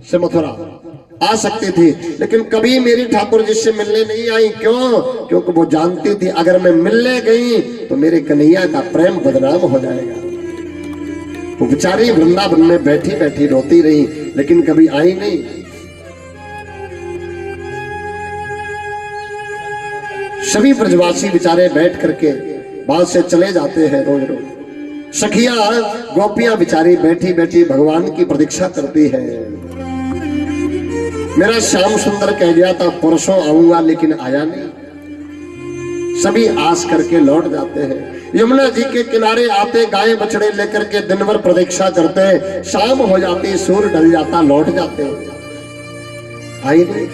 से मथुरा आ सकती थी, लेकिन कभी मेरी ठाकुर जी से मिलने नहीं आई। क्यों? क्योंकि वो जानती थी अगर मैं मिलने गई तो मेरे कन्हैया का प्रेम बदनाम हो जाएगा। वो बेचारी वृंदावन में बैठी बैठी रोती रही, लेकिन कभी आई नहीं। सभी ब्रजवासी बेचारे बैठ करके बात से चले जाते हैं रोज रोज। सखिया गोपियां बेचारी बैठी बैठी भगवान की प्रतीक्षा करती है। मेरा श्याम सुंदर कह गया था परसों आऊंगा, लेकिन आया नहीं। सभी आस करके लौट जाते हैं। यमुना जी के किनारे आते गाय बछड़े लेकर के दिन भर प्रतीक्षा करते, शाम हो जाती, सूर्य ढल जाता, लौट जाते, आई नहीं।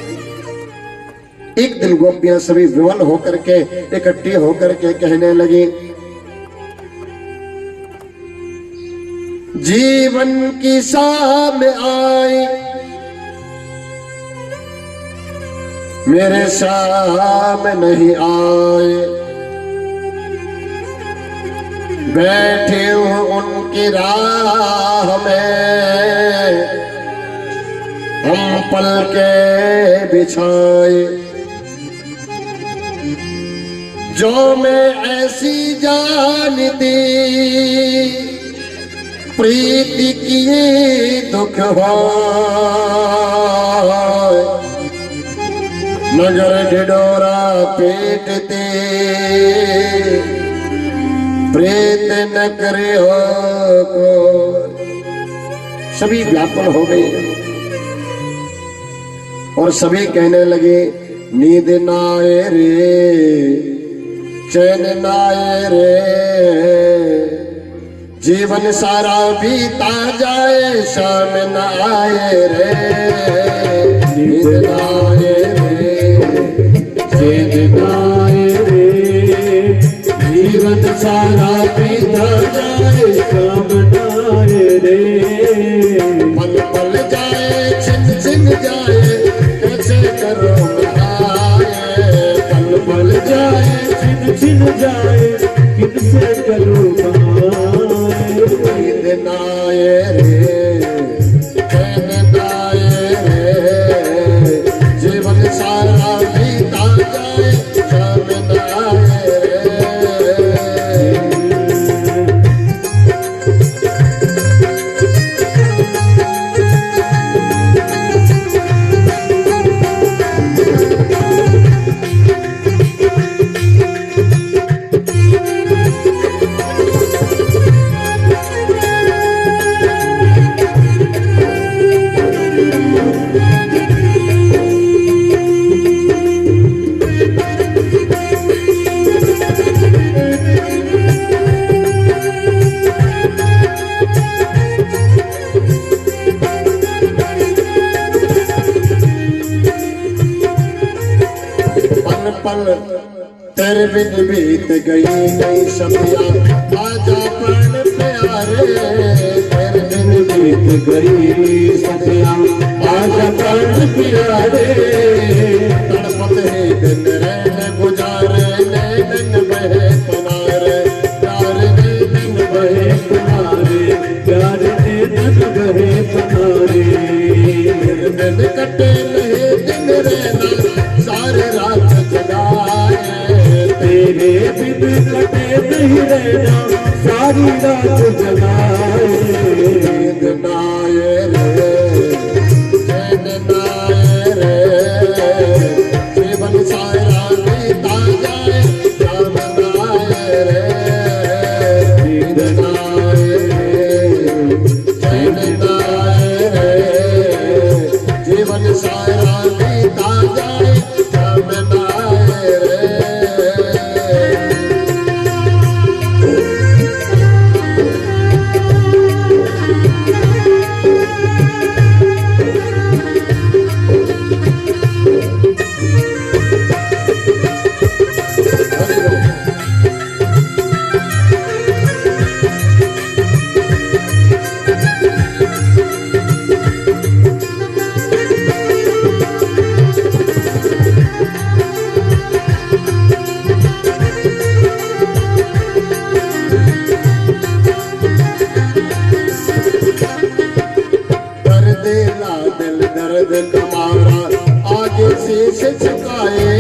एक दिन गोपियां सभी विवल होकर के इकट्ठी होकर के कहने लगी, जीवन की शाम आई, मेरे शाम नहीं आए, बैठे हूं उनकी राह में, हम पल के बिछाए, जो मैं ऐसी जानती, प्रीति किए दुख हो, नगर ढिढोरा पीटते, प्रीत न करे हो को। सभी व्याकुल हो गए और सभी कहने लगे, नींद ना आए रे, चैन ना आए रे, जीवन सारा बीता जाए, शाम न आए रे, नींद न आए रे, चैन न आए रे, जीवन सारा बीता जाए, शाम न आए रे, पल पल जाए, छिन छिन जाए, कैसे करो आए, पल पल जाए, छिन छिन जाए, किनसे करो नाये रे, चैन नाये रे, जीवन सारा बीता जाए, शाम नाये रे। पल तेरे बिन बीत गई नई सपिया, आजा प्राण प्यारे, तेरे बिन बीत गई सपिया, आजा प्राण प्यारे, तड़पत है दिन रह गुजारे, नैन बहे तुम्हारे, प्यार नैन बहे तुम्हारे, प्यार नैन बहे तुम्हारे, दिन कटे नहीं दिन रहना, सारे रात जगाए, तेरे बिन कटे नहीं रहना, सारी रात जगाए, नींद ना आए रे, चैन ना आए रे, जीवन सारा बीता जाए, शाम ना आए रे, नींद ना आए रे, चैन ना आए रे, जीवन सारा दिल दर्द कमारा आगे शीश झुकाए,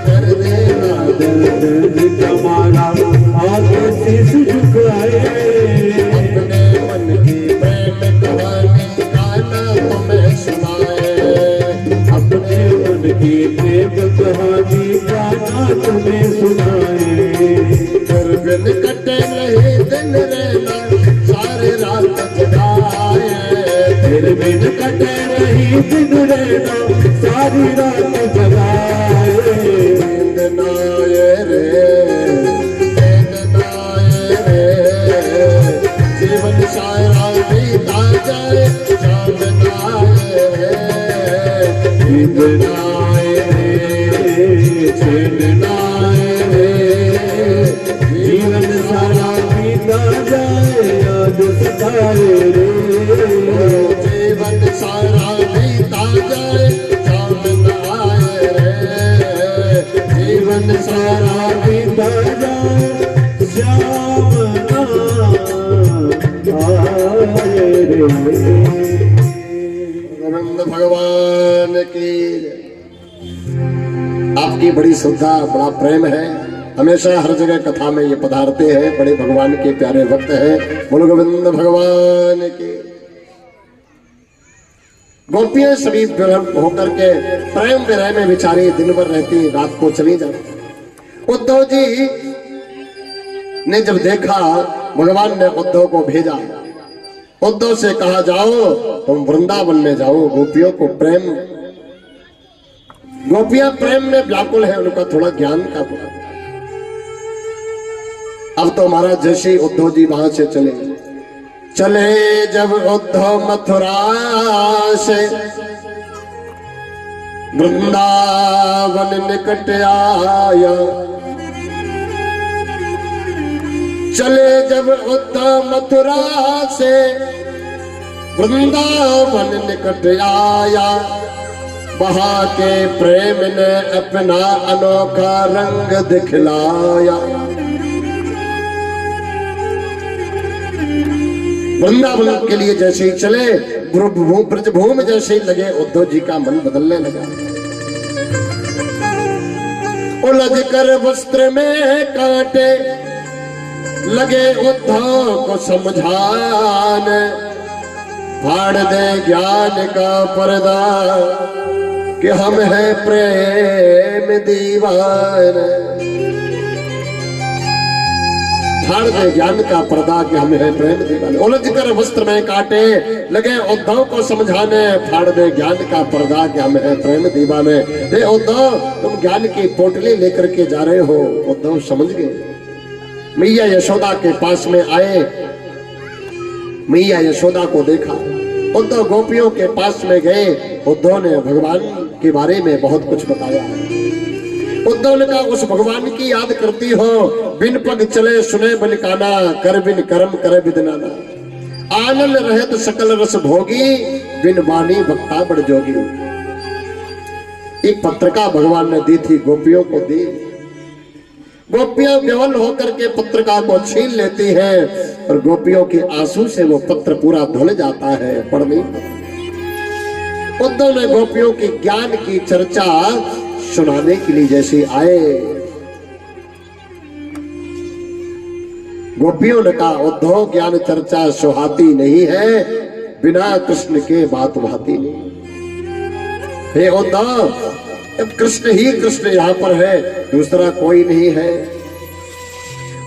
दर्द दर्द कमारा आगे शीश झुकाए। अपने मन की प्रेम कहानी गाना तुम्हें सुनाए, अपने मन की प्रेम कहानी गाना तुम्हें सुनाए। फिर बिन कटे नहीं दिन रहना सारे रात जगाए, फिर बिन कटे नहीं दिन रहना सारी रात जगाए। नींद ना आए रे, नींद ना आए रे, जीवन सारा बीता जाए चांद ना आए रे, नींद ना आए रे, चैन ना आए रे, जीवन सारा बीता जाए याद सताए रे। जीवन सारा बीता जाए चांद ना आए रे, जीवन सारा बीता जाए श्याम ना आए रे। गोविंद भगवान की जय। आपकी बड़ी श्रद्धा बड़ा प्रेम है, हमेशा हर जगह कथा में ये पधारते हैं, बड़े भगवान के प्यारे भक्त हैं। बोलो गोविंद भगवान की। गोपियां सभी विरह होकर के प्रेम विरह में विचारी दिन भर रहती, रात को चली जाती। उद्धव जी ने जब देखा, भगवान ने उद्धव को भेजा, उद्धव से कहा जाओ तुम वृंदावन में जाओ, गोपियों को प्रेम, गोपियां प्रेम में व्याकुल है, उनका थोड़ा ज्ञान का बुरा। अब तो महाराज जैसे उद्धव जी वहां से चले जब उद्धव मथुरा से वृंदावन निकट आया, चले जब उद्धव मथुरा से वृंदावन निकट आया, वहां के प्रेम ने अपना अनोखा रंग दिखलाया। वृंदावन के लिए जैसे ही चले, ब्रजभूमि जैसे ही लगे, उद्धव जी का मन बदलने लगा। उलझ कर वस्त्र में कांटे लगे उद्धव को समझाने, फाड़ दे ज्ञान का पर्दा कि हम है प्रेम दीवाने, फाड़ दे ज्ञान का पर्दा कि हम है प्रेम दीवाने। उलझ कर वस्त्र में काटे लगे उद्धव को समझाने, फाड़ दे ज्ञान का पर्दा कि हम है प्रेम दीवाने। हे उद्धव, तुम ज्ञान की पोटली लेकर के जा रहे हो। उद्धव समझ गए। मैया यशोदा के पास में आए, मैया यशोदा को देखा, उद्धव गोपियों के पास में गए। उद्धव ने भगवान के बारे में बहुत कुछ बताया। उद्धव ने कहा, उस भगवान की याद करती हो, बिन पग चले सुने बलिकाना, कर बिन कर्म करे बिदनाना, आनंद रहत सकल रस भोगी, बिन वाणी वक्ता बड़ जोगी। एक पत्रिका भगवान ने दी थी, गोपियों को दी। गोपियां विवल होकर के पत्रिका को छीन लेती हैं और गोपियों के आंसू से वो पत्र पूरा धुल जाता है, पढ़ नहीं। उद्धव ने गोपियों की ज्ञान की चर्चा सुनाने के लिए जैसे आए, गोपियों ने कहा, उद्धव ज्ञान चर्चा सुहाती नहीं है, बिना कृष्ण के बात भाती नहीं। हे उद्धव, कृष्ण ही कृष्ण यहाँ पर है, दूसरा कोई नहीं है।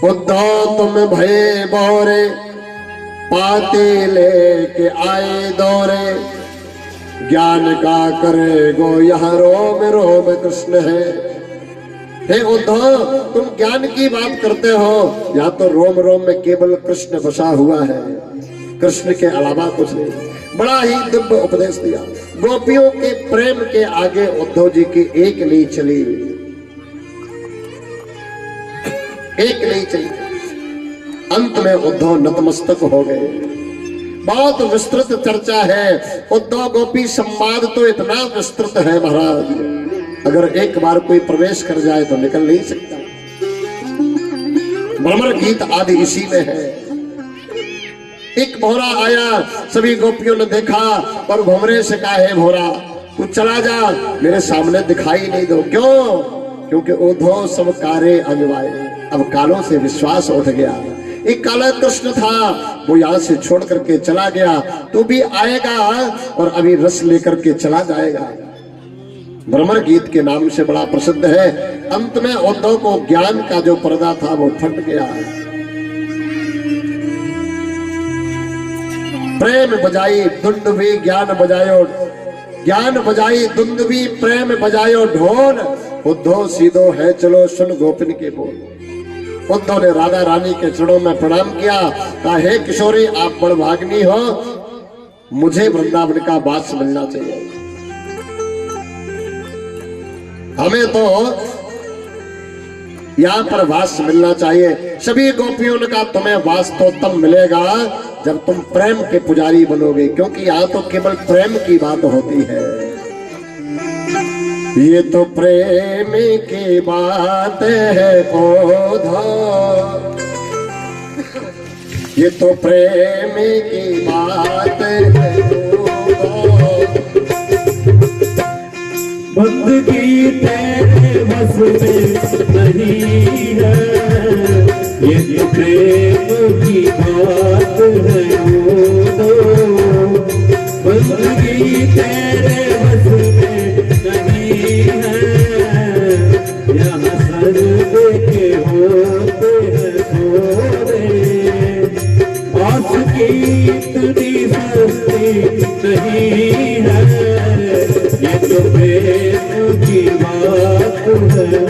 उद्धव तुम भय बोरे, पाते लेके आए दौरे, ज्ञान का करे गो यहाँ रोम रोम कृष्ण है। हे उद्धव, तुम ज्ञान की बात करते हो, या तो रोम रोम में केवल कृष्ण बसा हुआ है, कृष्ण के अलावा कुछ नहीं। बड़ा ही दिव्य उपदेश दिया। गोपियों के प्रेम के आगे उद्धव जी की एक नहीं चली, एक नहीं चली। अंत में उद्धव नतमस्तक हो गए। बहुत विस्तृत चर्चा है। उद्धव गोपी संवाद तो इतना विस्तृत है महाराज, अगर एक बार कोई प्रवेश कर जाए तो निकल नहीं सकता। भ्रमर गीत आदि इसी में है। एक भौरा आया, सभी गोपियों ने देखा और भौरे से कहा, है भौरा तू चला जा, मेरे सामने दिखाई नहीं दो। क्यों? क्योंकि ओधो सब कारे अंजवाए, अब कालों से विश्वास उठ गया। एक काला कृष्ण था, वो यहाँ से छोड़ करके चला गया, तू भी आएगा और अभी रस लेकर के चला जाएगा। भ्रमर गीत के नाम से बड़ा प्रसिद्ध है। अंत में उद्धव को ज्ञान का जो पर्दा था वो फट गया। प्रेम बजाई दुंदुभी ज्ञान बजायो, ज्ञान बजाई दुंदुभी प्रेम बजायो ढोल, उद्धव सीधो है चलो सुन गोपिन के बोल। उद्धव ने राधा रानी के चरणों में प्रणाम किया, कहा, हे किशोरी आप बड़भाग्नी हो, मुझे वृंदावन का वास मिलना चाहिए। हमें तो यहाँ पर वास मिलना चाहिए। सभी गोपियों ने कहा, तुम्हें वास तो तब मिलेगा जब तुम प्रेम के पुजारी बनोगे, क्योंकि यहाँ तो केवल प्रेम की बात होती है। ये तो प्रेम की बात है ओधो, ये तो प्रेम की बात है ओधो, बंदगी तेरे बस में नहीं है, ये तो प्रेम की बात है ओधो, बंदगी तेरे बस में नहीं है, यहाँ सर्द के होते हैं थोड़े, आस की इतनी सस्ती नहीं है, ये तो प्रेम की बात है।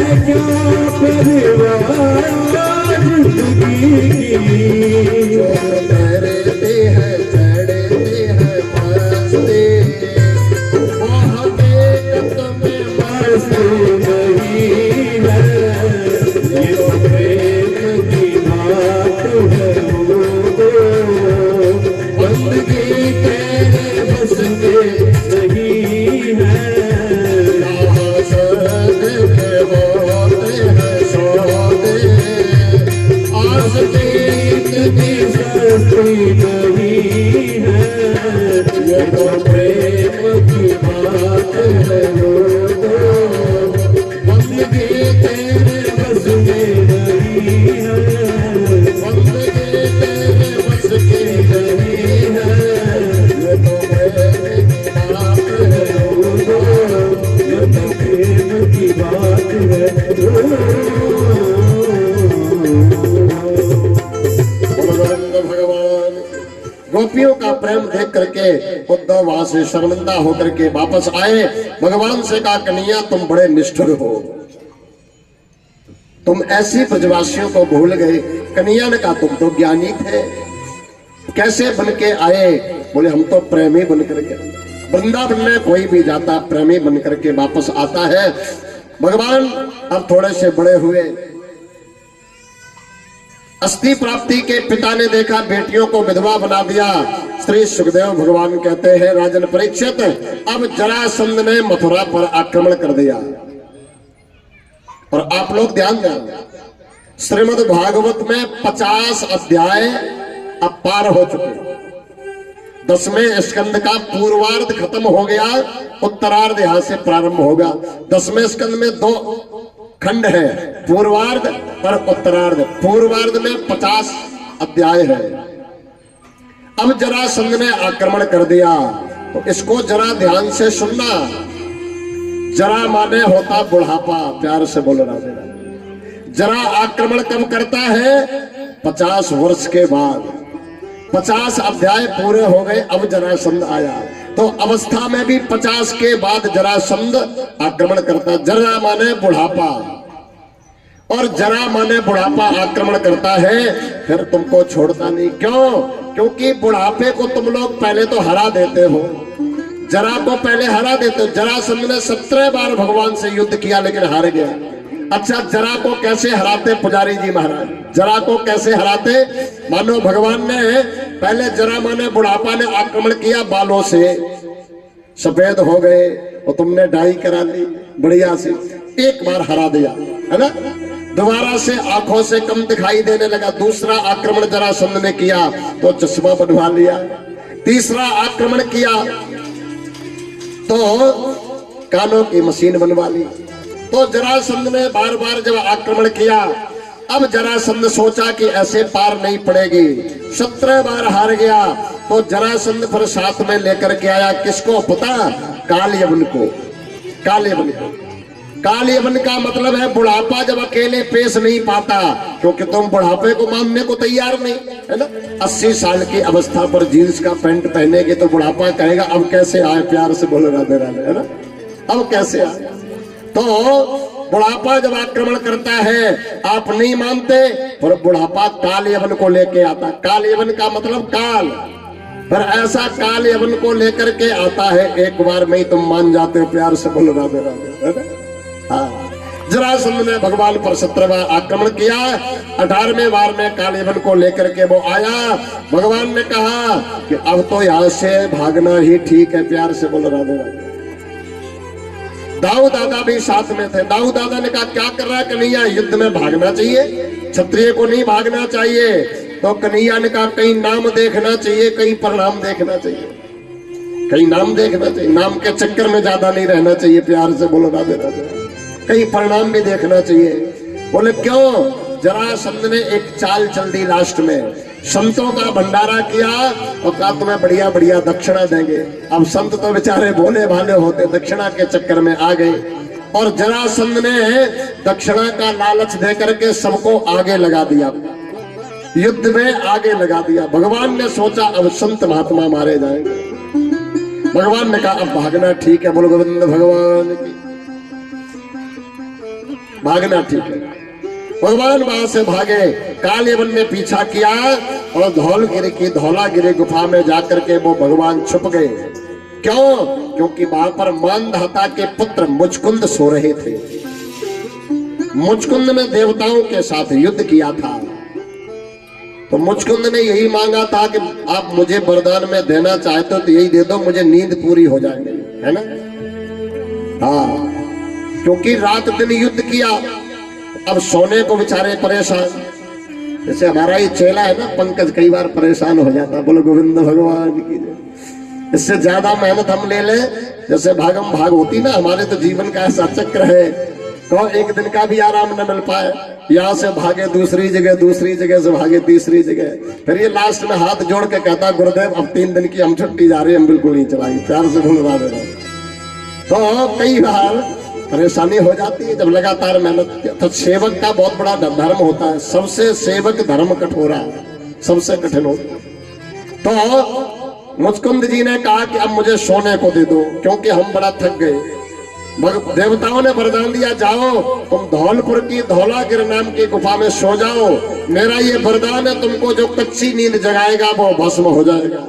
है क्या परवाह जिंदगी की। जो तैरते हैं चढ़ते हैं मस्ती, वो हकीकत में मस्त नहीं है, ये तो प्रेम की बात है वो, बंदगी तेरे बस में नहीं है। यहाँ सदके होते हैं सौदे, आस की सस्ती नहीं है, ये तो प्रेम की बात है वो, बंदगी तेरे बस में नहीं है, बंदगी तेरे बस की नहीं है, ये तो प्रेम की बात है वो, ये तो प्रेम की बात है गोविंद भगवान। गोपियों का प्रेम देख करके उद्धव वहां से शर्मिंदा होकर के वापस आए। भगवान से कहा, कन्हैया तुम बड़े निष्ठुर हो, तुम ऐसी ब्रजवासियों को भूल गए। कन्हैया ने कहा, तुम तो ज्ञानी थे, कैसे बन के आए? बोले, हम तो प्रेमी बन करके। वृंदावन में कोई भी जाता प्रेमी बन करके वापस आता है। भगवान अब थोड़े से बड़े हुए, अस्थि प्राप्ति के पिता ने देखा बेटियों को विधवा बना दिया। श्री सुखदेव भगवान कहते हैं, राजन परीक्षित, अब जरासंध ने मथुरा पर आक्रमण कर दिया। और आप लोग ध्यान दें, श्रीमद् भागवत में 50 अध्याय अब पार हो चुके। 10वें स्कंद का पूर्वार्ध खत्म हो गया, उत्तरार्ध यहां से प्रारंभ होगा। 10वें स्कंद में 2 खंड है, पूर्वार्ध और उत्तरार्ध। पूर्वार्ध में 50 अध्याय है। अब जरासंध ने आक्रमण कर दिया, तो इसको जरा ध्यान से सुनना। जरा माने होता बुढ़ापा, प्यार से बोल रहा है। जरा आक्रमण कब करता है? 50 वर्ष के बाद। 50 अध्याय पूरे हो गए, अब जरासंध आया। तो अवस्था में भी 50 के बाद जरासंध आक्रमण करता। जरा माने बुढ़ापा, और जरा माने बुढ़ापा आक्रमण करता है, फिर तुमको छोड़ता नहीं। क्यों? क्योंकि बुढ़ापे को तुम लोग पहले तो हरा देते हो, जरा को पहले हरा देते हो। जरासंध ने 17 बार भगवान से युद्ध किया लेकिन हार गया। अच्छा, जरा को कैसे हराते पुजारी जी महाराज? जरा को कैसे हराते? मानो भगवान ने पहले जरा माने बुढ़ापा ने आक्रमण किया, बालों से सफेद हो गए और तुमने डाई करा ली बढ़िया से, एक बार हरा दिया, है ना। दोबारा से आंखों से कम दिखाई देने लगा। दूसरा आक्रमण जरासंध ने किया तो चश्मा बनवा लिया। तीसरा आक्रमण किया तो कानों की मशीन बनवा ली। तो जरासंध ने बार बार जब आक्रमण किया, अब जरासंध सोचा कि ऐसे पार नहीं पड़ेगी। 17 बार हार गया तो जरासंध फिर साथ में लेकर के आया, किसको पता? कालयवन को। कालयवन को। कालयवन का मतलब है बुढ़ापा जब अकेले पेश नहीं पाता, क्योंकि तुम बुढ़ापे को मानने को तैयार नहीं, है ना। 80 साल की अवस्था पर जीन्स का पैंट पहनेगे तो बुढ़ापा कहेगा अब कैसे आए, प्यार से बोल राधे राधे, है ना, अब कैसे आए। तो बुढ़ापा जब आक्रमण करता है आप नहीं मानते, पर बुढ़ापा कालयवन को लेके आता। कालयवन का मतलब काल, पर ऐसा कालयवन को लेकर के आता है, एक बार में ही तुम मान जाते हो, प्यार से बोल राधे राधे, है ना। हाँ, जरासंध ने भगवान पर 17 बार आक्रमण किया। 18वें बार में कालयवन को लेकर के वो आया। भगवान ने कहा कि अब तो यहाँ से भागना ही ठीक है, प्यार से बोल राधे राधे। दाऊ दादा भी साथ में थे। दाऊ दादा ने कहा क्या कर रहा है कन्हैया, युद्ध में भागना चाहिए, क्षत्रिय को नहीं भागना चाहिए। तो कन्हैया ने कहा कहीं नाम देखना चाहिए, कहीं परिणाम देखना चाहिए, कहीं नाम देखना चाहिए, नाम के चक्कर में ज्यादा नहीं रहना चाहिए, प्यार से बोलो राधे राधे। कहीं परिणाम भी देखना चाहिए। बोले क्यों? जरासंध ने एक चाल चल दी, लास्ट में संतों का भंडारा किया और कहा तुम्हें बढ़िया बढ़िया दक्षिणा देंगे। अब संत तो बेचारे भोले भाले होते, दक्षिणा के चक्कर में आ गए और जरासंध ने दक्षिणा का लालच देकर के सबको आगे लगा दिया, युद्ध में आगे लगा दिया। भगवान ने सोचा अब संत महात्मा मारे जाएंगे। भगवान ने कहा अब भागना ठीक है, बोलो गोविंद भगवान की। भागना ठीक है। भगवान वहां से भागे, काल यवन ने पीछा किया और धौलगिरी की धौलागिरी गुफा में जाकर के वो भगवान छुप गए। क्यों? क्योंकि वहां पर मानधाता के पुत्र मुचकुंद सो रहे थे। मुचकुंद ने देवताओं के साथ युद्ध किया था, तो मुचकुंद ने यही मांगा था कि आप मुझे वरदान में देना चाहते हो तो यही दे दो, मुझे नींद पूरी हो जाए मेरी, है ना। हाँ, क्योंकि रात दिन युद्ध किया, अब सोने को बेचारे परेशान। जैसे हमारा ही चेला है ना पंकज, कई बार परेशान हो जाता, बोलो गोविंद भगवान की जय। इससे ज्यादा मेहनत हम ले ले, जैसे भागम भाग होती ना, हमारे तो जीवन का ऐसा चक्र है, तो एक दिन का भी आराम न मिल पाए। यहाँ से भागे दूसरी जगह, दूसरी जगह से भागे तीसरी जगह, फिर ये लास्ट में हाथ जोड़ के कहता गुरुदेव अब 3 दिन की हम छुट्टी जा रही है, हम बिल्कुल नहीं चलाएंगे, प्यार से भूलवा दे रहा। तो कई बार परेशानी हो जाती है जब लगातार मेहनत। तो सेवक का बहुत बड़ा धर्म होता है, सबसे सेवक धर्म कठोरा, सबसे कठिन होता है। तो मुचकुंद जी ने कहा कि अब मुझे सोने को दे दो, क्योंकि हम बड़ा थक गए। देवताओं ने वरदान दिया, जाओ तुम धौलपुर की धौलागिर नाम की गुफा में सो जाओ, मेरा ये वरदान है, तुमको जो कच्ची नींद जगाएगा वो भस्म हो जाएगा।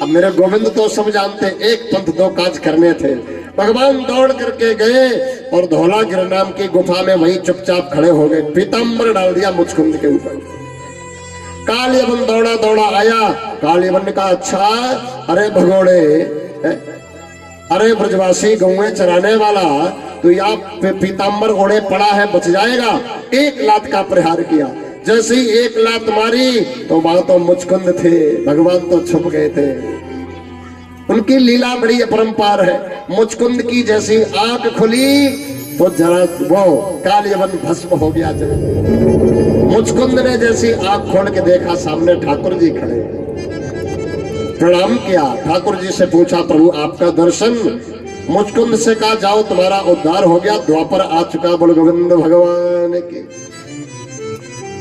अब मेरे गोविंद तो सब जानते, एक पंथ 2 काज करने थे। भगवान दौड़ करके गए और धौलागिर नाम की गुफा में वहीं चुपचाप खड़े हो गए, पीताम्बर डाल दिया मुचकुंद के ऊपर। काल यवन दौड़ा दौड़ा आया, काल यवन ने कहा अच्छा, अरे भगोड़े, अरे ब्रजवासी गौएं चराने वाला, तो यहाँ पीताम्बर ओढ़े पड़ा है, बच जाएगा। एक लात का प्रहार किया, जैसे ही एक लात मारी तो वहां तो मुचकुंद थे, भगवान तो छुप गए थे। उनकी लीला बड़ी अपरंपार है। मुचकुंद की जैसी आंख खुली तो जरा वो काल यवन भस्म हो गया। मुचकुंद ने जैसी आंख खोल के देखा, सामने ठाकुर जी खड़े। प्रणाम किया, ठाकुर जी से पूछा प्रभु आपका दर्शन। मुचकुंद से कहा जाओ तुम्हारा उद्धार हो गया, द्वापर आ चुका, बोल गोविंद भगवान की।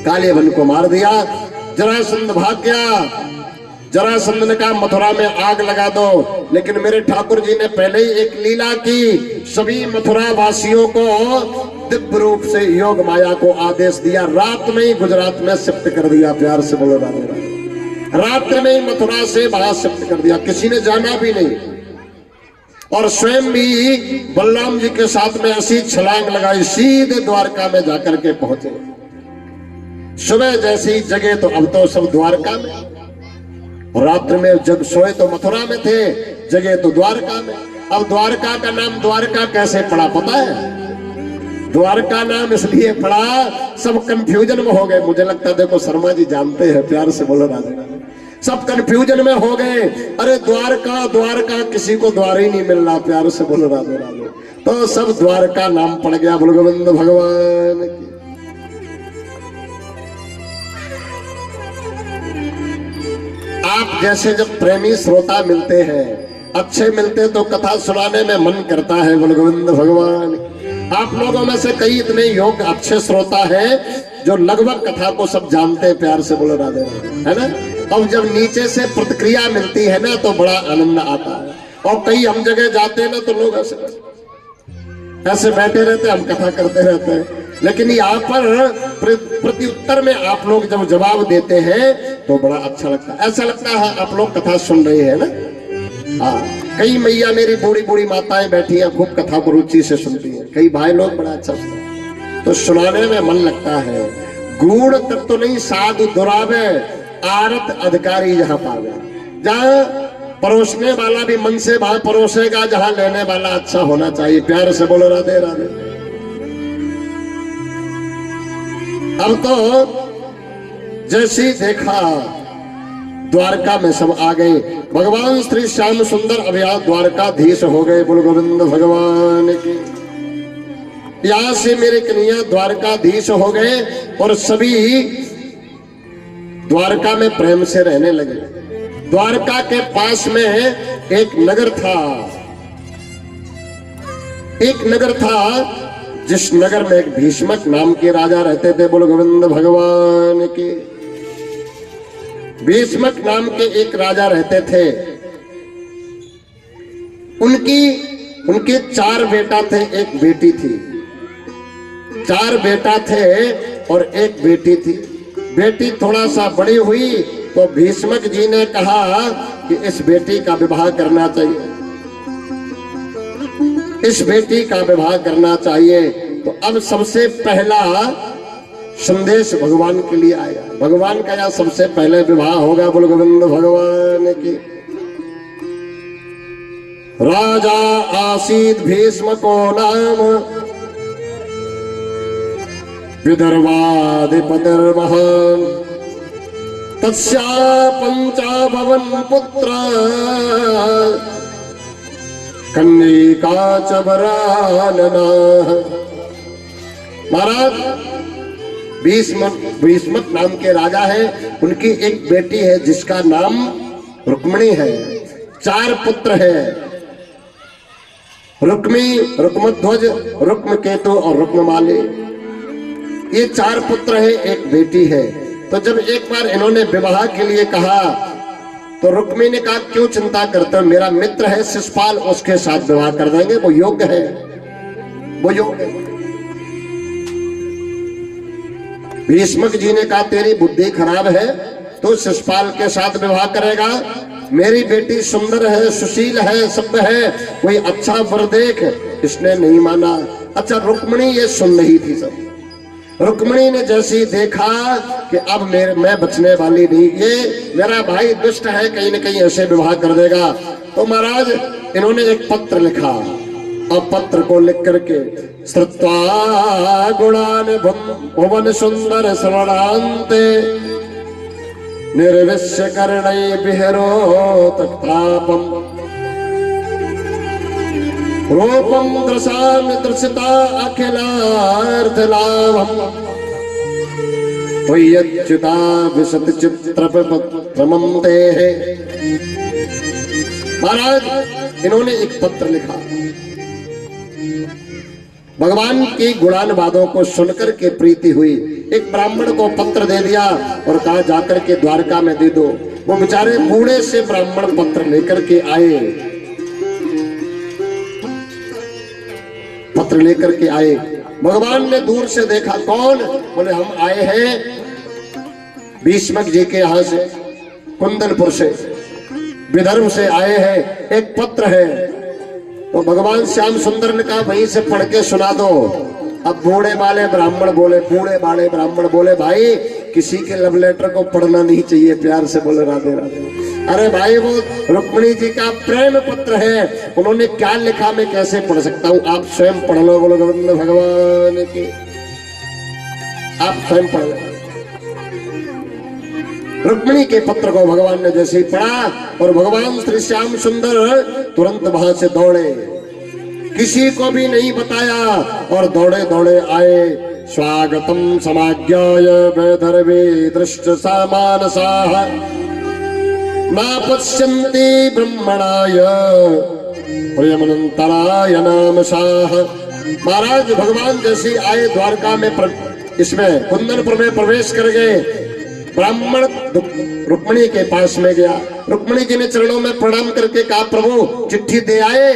काल यवन को मार दिया, जरासंध भाग गया। जरासंध ने कहा मथुरा में आग लगा दो, लेकिन मेरे ठाकुर जी ने पहले ही एक लीला की, सभी मथुरा वासियों को दिव्य रूप से योग माया को आदेश दिया, रात में ही गुजरात में शिफ्ट कर दिया। प्यार से बोलो राधे राधे। रात्र में ही मथुरा से बाहर शिफ्ट कर दिया, किसी ने जाना भी नहीं। और स्वयं भी बलराम जी के साथ में ऐसी छलांग लगाई, सीधे द्वारका में जाकर के पहुंचे। सुबह जैसी जगह तो अब तो सब द्वारका में, और रात्र में जब सोए तो मथुरा में थे, जगह तो द्वारका में। अब द्वारका का नाम द्वारका कैसे पड़ा पता है? द्वारका नाम इसलिए पड़ा, सब कंफ्यूजन में हो गए। मुझे लगता है देखो शर्मा जी जानते हैं, प्यार से बोलो राधे राधे। सब कंफ्यूजन में हो गए, अरे द्वारका द्वारका, किसी को द्वार ही नहीं मिल रहा, प्यार से बोलो राधे राधे। तो सब द्वारका नाम पड़ गया, बोलो गोविंद भगवान की। आप जैसे जब प्रेमी श्रोता मिलते हैं, अच्छे मिलते तो कथा सुनाने में मन करता है, बोलो गोविंद भगवान। आप लोगों में से कई इतने योग्य अच्छे श्रोता हैं जो लगभग कथा को सब जानते हैं, प्यार से बोलो राधे राधे, है ना। और जब नीचे से प्रतिक्रिया मिलती है ना तो बड़ा आनंद आता है। और कई हम जगह जाते हैं ना तो लोग ऐसे बैठे रहते, हम कथा करते रहते हैं, लेकिन यहाँ पर प्रत्युत्तर में आप लोग जब जवाब देते हैं तो बड़ा अच्छा लगता है। ऐसा लगता है आप लोग कथा सुन रहे हैं ना। हाँ, कई मैया मेरी बूढ़ी बूढ़ी माताएं बैठी हैं, खूब कथा को रुचि से सुनती हैं। कई भाई लोग बड़ा अच्छा सुनते, तो सुनाने में मन लगता है। गूढ़ तक तो नहीं साधु दुरावे, आरत अधिकारी जहाँ पावे। जहाँ परोसने वाला भी मन से भाव परोसेगा, जहाँ लेने वाला अच्छा होना चाहिए। प्यार से बोलो राधे राधे। अब तो जैसी देखा द्वारका में सब आ गए, भगवान श्री श्याम सुंदर अब यहाँ द्वारकाधीश हो गए, बोल गोविंद भगवान की। यहाँ से मेरे कन्हैया द्वारकाधीश हो गए और सभी द्वारका में प्रेम से रहने लगे। द्वारका के पास में एक नगर था, एक नगर था जिस नगर में एक भीष्मक नाम के राजा रहते थे, बोलो गोविंद भगवान की। भीष्मक नाम के एक राजा रहते थे। उनके 4 बेटा थे, एक बेटी थी। 4 बेटा थे और 1 बेटी थी। बेटी थोड़ा सा बड़ी हुई तो भीष्मक जी ने कहा कि इस बेटी का विवाह करना चाहिए, इस बेटी का विवाह करना चाहिए। तो अब सबसे पहला संदेश भगवान के लिए आया। भगवान का यहाँ सबसे पहले विवाह होगा, बोल गोविंद भगवान की। राजा आसीत भीष्म को नाम, विदर्भाधिपतिर्महान्, तस्या पंचाभवन पुत्र, कन्यका च वरानना। महाराज भीष्मक नाम के राजा है, उनकी एक बेटी है जिसका नाम रुक्मिणी है। 4 पुत्र है, रुक्मी, रुक्मध्वज, रुक्मकेतु और रुक्ममाली। ये 4 पुत्र है, एक बेटी है। तो जब एक बार इन्होंने विवाह के लिए कहा तो रुक्मी ने कहा क्यों चिंता करते हो, मेरा मित्र है शिशुपाल, उसके साथ विवाह कर देंगे, वो योग्य है, वो योग्य है। भीष्मक जी ने कहा तेरी बुद्धि खराब है, तो शिशुपाल के साथ विवाह करेगा? मेरी बेटी सुंदर है, सुशील है, सभ्य है, कोई अच्छा वर देख। इसने नहीं माना। अच्छा रुक्मिणी ये सुन रही थी सब। रुक्मिणी ने जैसे ही देखा कि अब मैं बचने वाली नहीं, ये मेरा भाई दुष्ट है, कहीं न कहीं ऐसे विवाह कर देगा। तो महाराज इन्होंने एक पत्र लिखा और पत्र को लिख करके श्रुत्वा गुणान भुवन सुंदर श्रवणान्ते निर्विश्य कर्णै बिहरो तत्तापम रूपम दृशामि दृश्यता अखिलार्थ लाभम त्वय्यच्युता विशत चित्र प्रमं देहे। महाराज इन्होंने एक पत्र लिखा, भगवान की गुणानुवादों को सुनकर के प्रीति हुई। एक ब्राह्मण को पत्र दे दिया और कहा जाकर के द्वारका में दे दो। वो बेचारे बूढ़े से ब्राह्मण पत्र लेकर के आए, पत्र लेकर के आए। भगवान ने दूर से देखा, कौन? बोले हम आए हैं भीष्मक जी के यहाँ से, कुंदनपुर से, विदर्भ से आए हैं, एक पत्र है। तो भगवान श्याम सुंदर ने कहा वहीं से पढ़ के सुना दो। अब बूढ़े वाले ब्राह्मण बोले, बूढ़े वाले ब्राह्मण बोले भाई किसी के लव लेटर को पढ़ना नहीं चाहिए, प्यार से बोले राधे राधे। अरे भाई वो रुक्मिणी जी का प्रेम पत्र है, उन्होंने क्या लिखा मैं कैसे पढ़ सकता हूँ, आप स्वयं पढ़ लो, बोलो गोविंद भगवान की। आप स्वयं पढ़ लो। रुक्मिणी के पत्र को भगवान ने जैसे ही पढ़ा और भगवान श्री श्याम सुंदर तुरंत वहां से दौड़े, किसी को भी नहीं बताया और दौड़े दौड़े आए। स्वागतम समाज्ञाय वैदर्भे दृष्ट सामानसाः न पश्यन्ति ब्रह्मणाय प्रियमनंतराय नामसाः। महाराज भगवान जैसे आए द्वारका में इसमें कुंदनपुर में प्रवेश कर गए। ब्राह्मण रुक्मिणी के पास में गया, रुक्मिणी जी ने चरणों में प्रणाम करके कहा प्रभु चिट्ठी दे आए?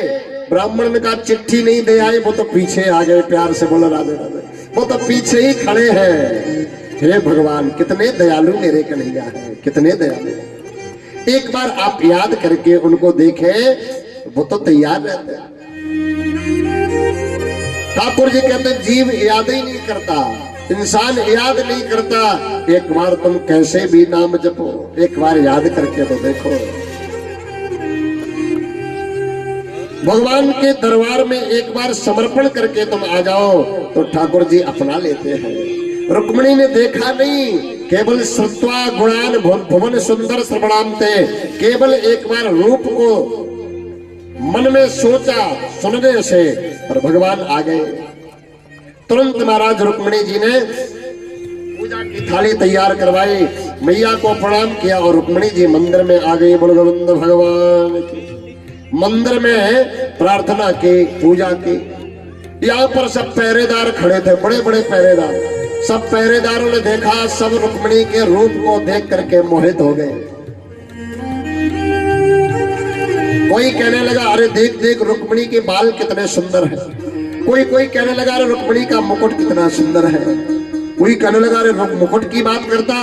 ब्राह्मण ने कहा चिट्ठी नहीं दे आए, वो तो पीछे आ गए, प्यार से बोलो राधे राधे, वो तो पीछे ही खड़े हैं। हे भगवान कितने दयालु मेरे कन्हैया हैं, कितने दयालु। एक बार आप याद करके उनको देखें, वो तो तैयार रहते हैं। ठाकुर जी कहते हैं जीव याद ही नहीं करता, इंसान याद नहीं करता। एक बार तुम कैसे भी नाम जपो, एक बार याद करके तो देखो। भगवान के दरबार में एक बार समर्पण करके तुम आ जाओ तो ठाकुर जी अपना लेते हैं। रुक्मिणी ने देखा नहीं, केवल श्रुत्वा गुणान भुवन सुंदर श्रवणान्ते, केवल एक बार रूप को मन में सोचा सुनने से, और भगवान आ गए। तुरंत महाराज रुक्मिणी जी ने पूजा की थाली तैयार करवाई, मैया को प्रणाम किया और रुक्मिणी जी मंदिर में आ गई। बोल गोविंद भगवान की। मंदिर में प्रार्थना की, पूजा की। यहाँ पर सब पहरेदार खड़े थे, बड़े बड़े पहरेदार। सब पहरेदारों ने देखा, सब रुक्मिणी के रूप को देख करके मोहित हो गए। कोई कहने लगा अरे देख देख रुक्मिणी के बाल कितने सुंदर हैं, कोई कोई कहने लगा अरे रुक्मिणी का मुकुट कितना सुंदर है, कोई कहने लगा अरे मुकुट की बात करता,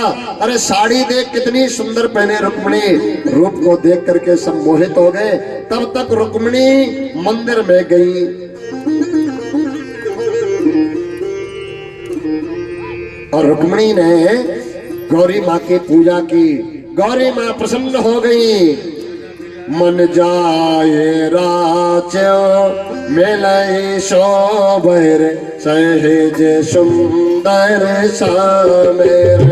अरे साड़ी देख कितनी सुंदर पहने रुक्मिणी। रूप को देख करके सब मोहित हो गए। तब तक रुक्मिणी मंदिर में गई और रुक्मिणी ने गौरी माँ की पूजा की। गौरी माँ प्रसन्न हो गई। मन जाए राच्यो मिलई शोभर सहज सुंदर सामेर।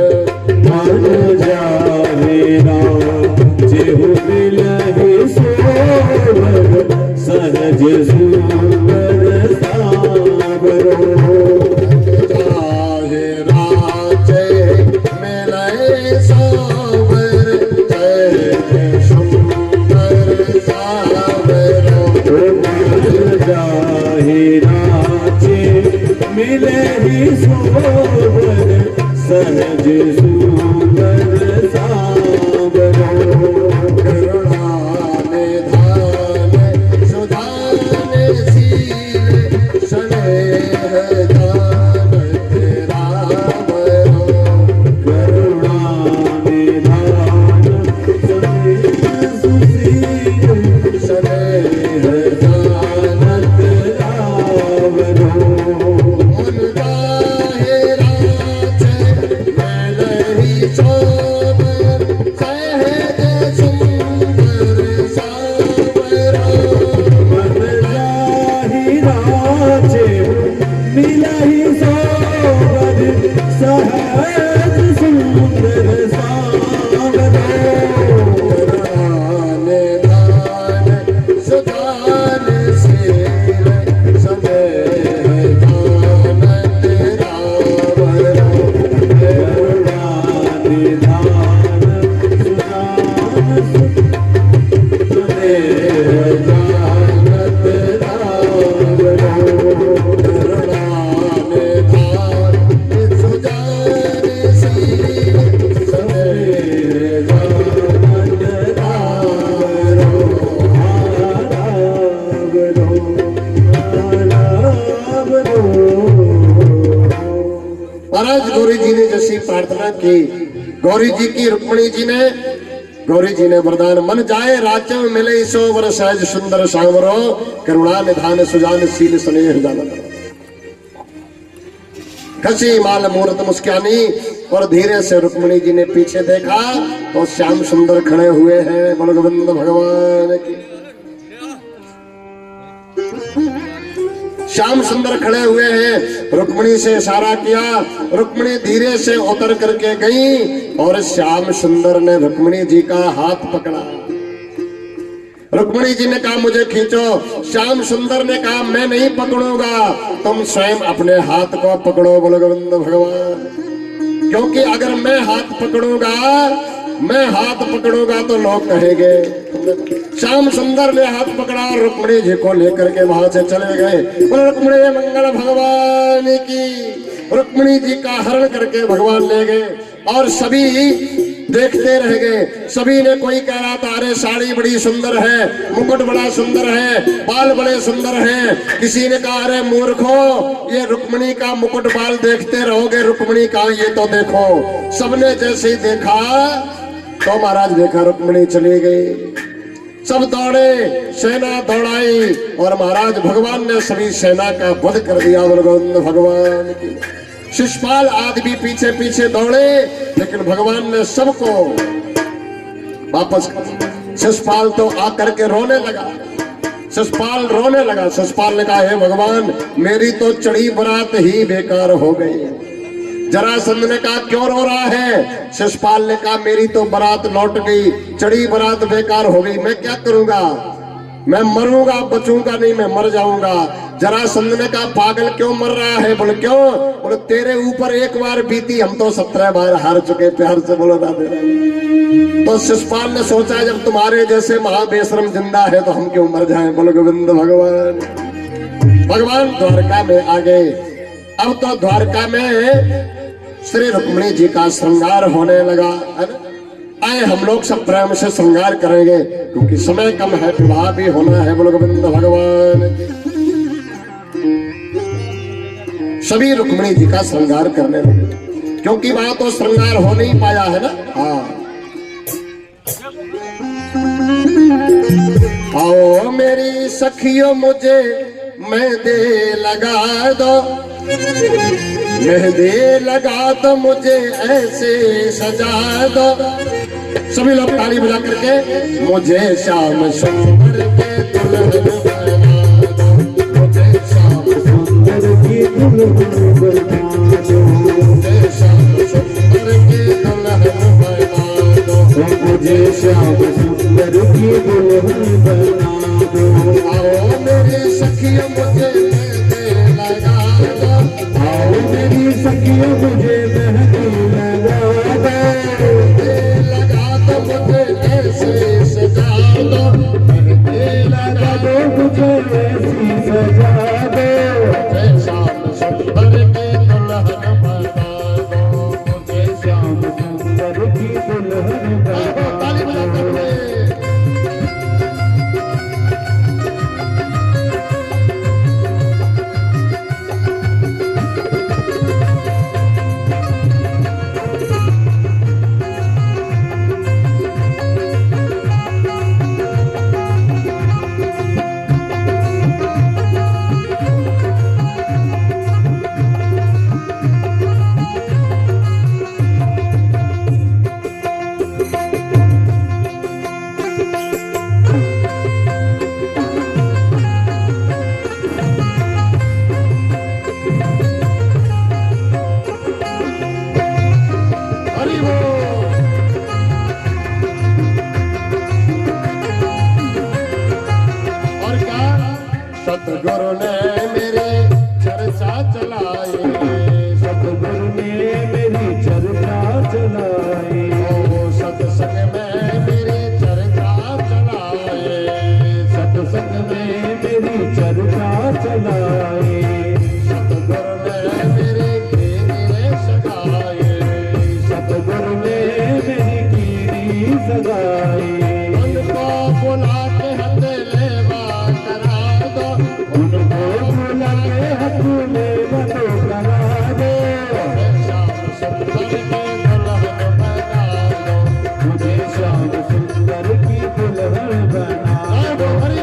मन जाए राच्यो मिलई शोभर सहज सुंदर सामेर। मिले ही सोबर सहज सुंदर साबरो। करुणा निधान सुधान सील स्नेह दान तेरा बरो। करुणा निधान सुशील स्नेह दान तेरा बरो। महाराज गौरी जी ने जैसी प्रार्थना की, गौरी जी की रुक्मिणी जी ने, गौरी जी ने वरदान मन जाए राज्य में मिले सोवर सहज सुंदर सांवरो। करुणा निधान सुजान शील स्नेह जान कसी माल मूर्त मुस्कानी। और धीरे से रुक्मिणी जी ने पीछे देखा तो श्याम सुंदर खड़े हुए हैं। बोलो गोविंद भगवान की। श्याम सुंदर खड़े हुए हैं। रुक्मिणी से इशारा किया, रुक्मिणी धीरे से उतर करके गई और श्याम सुंदर ने रुक्मिणी जी का हाथ पकड़ा। रुक्मिणी जी ने कहा मुझे खींचो। श्याम सुंदर ने कहा मैं नहीं पकड़ूंगा, तुम स्वयं अपने हाथ को पकड़ो। बोलो गोविंद भगवान। क्योंकि अगर मैं हाथ पकड़ूंगा तो लोग कहेंगे। श्याम सुंदर ने हाथ पकड़ा और रुक्मिणी जी को लेकर के वहां से चले गए। बोलो रुक्मिणी मंगल भगवान की। रुक्मिणी जी का हरण करके भगवान ले गए और सभी देखते रह गए। सभी ने कोई कह रहा था अरे साड़ी बड़ी सुंदर है, मुकुट बड़ा सुंदर है, बाल बड़े सुंदर हैं। किसी ने कहा अरे मूर्खो, ये रुक्मिणी का मुकुट बाल देखते रहोगे, रुक्मिणी का ये तो देखो। सबने जैसे ही देखा तो महाराज देखा रुक्मिणी चली गई। सब दौड़े, सेना दौड़ाई और महाराज भगवान ने सभी सेना का वध कर दिया। भगवान की शिषपाल आदि भी पीछे पीछे दौड़े, लेकिन भगवान ने सबको वापस कर दिया। शिषपाल तो आकर के रोने लगा। शिषपाल रोने लगा। शिषपाल ने कहा हे भगवान, मेरी तो चढ़ी बरात ही बेकार हो गई। जरासंध ने कहा क्यों रो रहा है? शिषपाल ने कहा मेरी तो बारात लौट गई, चढ़ी बारात बेकार हो गई, मैं क्या करूंगा? मैं मरूंगा, बचूंगा नहीं, मैं मर जाऊंगा। जरासंध ने कहा पागल क्यों मर रहा है? बोले क्यों? बोले तेरे ऊपर एक बार बीती, हम तो 17 बार हार चुके। प्यार से बोलो राधे राधे। तो शिषपाल ने सोचा जब तुम्हारे जैसे महाबेशरम जिंदा है तो हम क्यों मर जाएं। बोलो गोविंद भगवान। भगवान द्वारका में आ गए। अब तो द्वारका में श्री रुक्मिणी जी का श्रृंगार होने लगा। आए हम लोग सब प्रेम से श्रृंगार करेंगे क्योंकि समय कम है, विवाह भी होना है। बोलो गोविंद भगवान। सभी रुक्मिणी जी का श्रृंगार करने लगे, क्योंकि वहां तो श्रृंगार हो नहीं पाया है ना। हाँ, आओ मेरी सखियों मुझे मेहंदी लगा दो, मेहंदी लगा दो मुझे ऐसे सजा दो। सभी लोग ताली बजा करके मुझे श्याम सुंदर के दुल्हन बना दो, मुझे श्याम सुंदर की दुल्हन बना दो, मुझे श्याम सुंदर की दुल्हन बना दो, मुझे श्याम सुंदर की दुल्हन बना दो। आओ मेरी सखियों मुझे मेहंदी लगा दो, आओ मेरी सखियों मुझे मेहंदी लगा दो, लगा दो मुझे ऐसे सजा दो, मेहंदी लगा दो मुझे ऐसी सजा दो, मुझे श्याम सुंदर की दुल्हन बना दो, मुझे श्याम सुंदर की दुल्हन बना दो। सतगुरु ने मेरी चर्चा चलाई, सतगुरु ने मेरी चर्चा चलाई, ओ सत्संग में मेरी चर्चा चलाई, सत्संग में मेरी चर्चा चलाई, सतगुरु ने मेरी कीरी सगाई, सतगुरु ने मेरी कीरी सगाई, उनको बुला के हथेलेवा करा दो, उनको बुला के हथेलेवा तो करा दो, श्याम सुंदर की दुल्हन बना दो, मुझे श्याम सुंदर की दुल्हन बना दो। हरि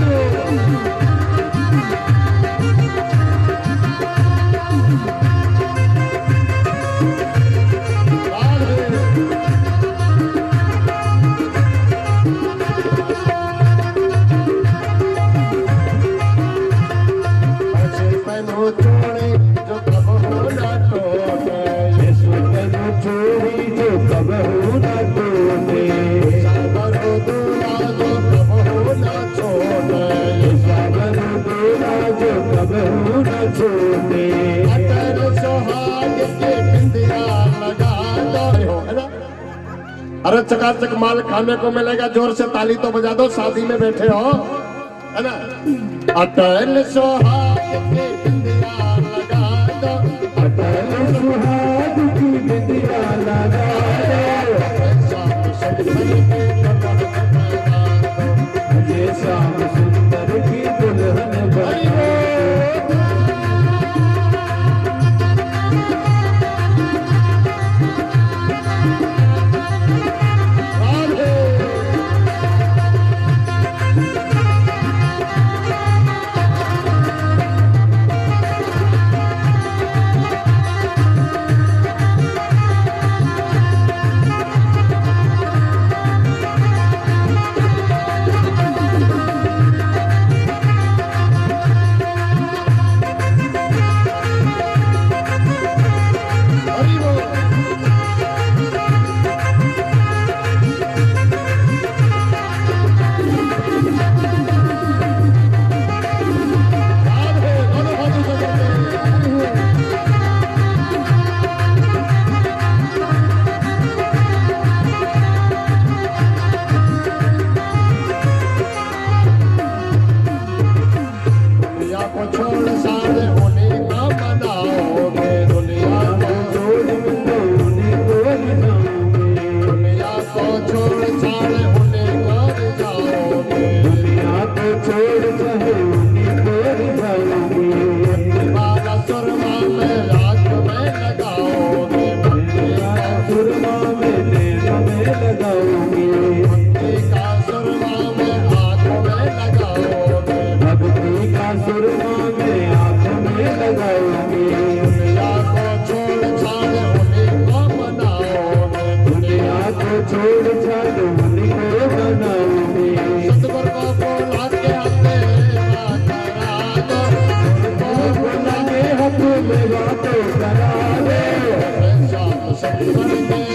बोल। अरे चकाचक माल खाने को मिलेगा, जोर से ताली तो बजा दो, शादी में बैठे हो, है ना। अटल सुहाग की बिंदिया लगा दो, अटल सुहाग की बिंदिया लगा दो, मुझे श्याम सुंदर की दुल्हन बना दो। छाड़ उन्हीं का मनाओगे दुनिया को छोड़ तो उन्हीं को रिझाओगे दुनिया को छोड़ छाड़ उन्हीं को रिझाओगे दुनिया को छोड़ चाहे उन्हीं को रिझाओगे बाला सुरमा में आंख में लगाओगे भक्ति का सुरमा में नैन में लगाओगे भक्ति का सुरमा में आंख में लगाओगे भक्ति का सुरमा में आंख में लगाओगे दुनिया को छोड़ छाड़ उन्हीं को मनाओगे दुनिया को छोड़ छाड़ उन्हीं को बनाओगे सतगुरु को बोला के तेरा करा दो को बोला के हाथ में बातें करा दे श्याम सतगुरु के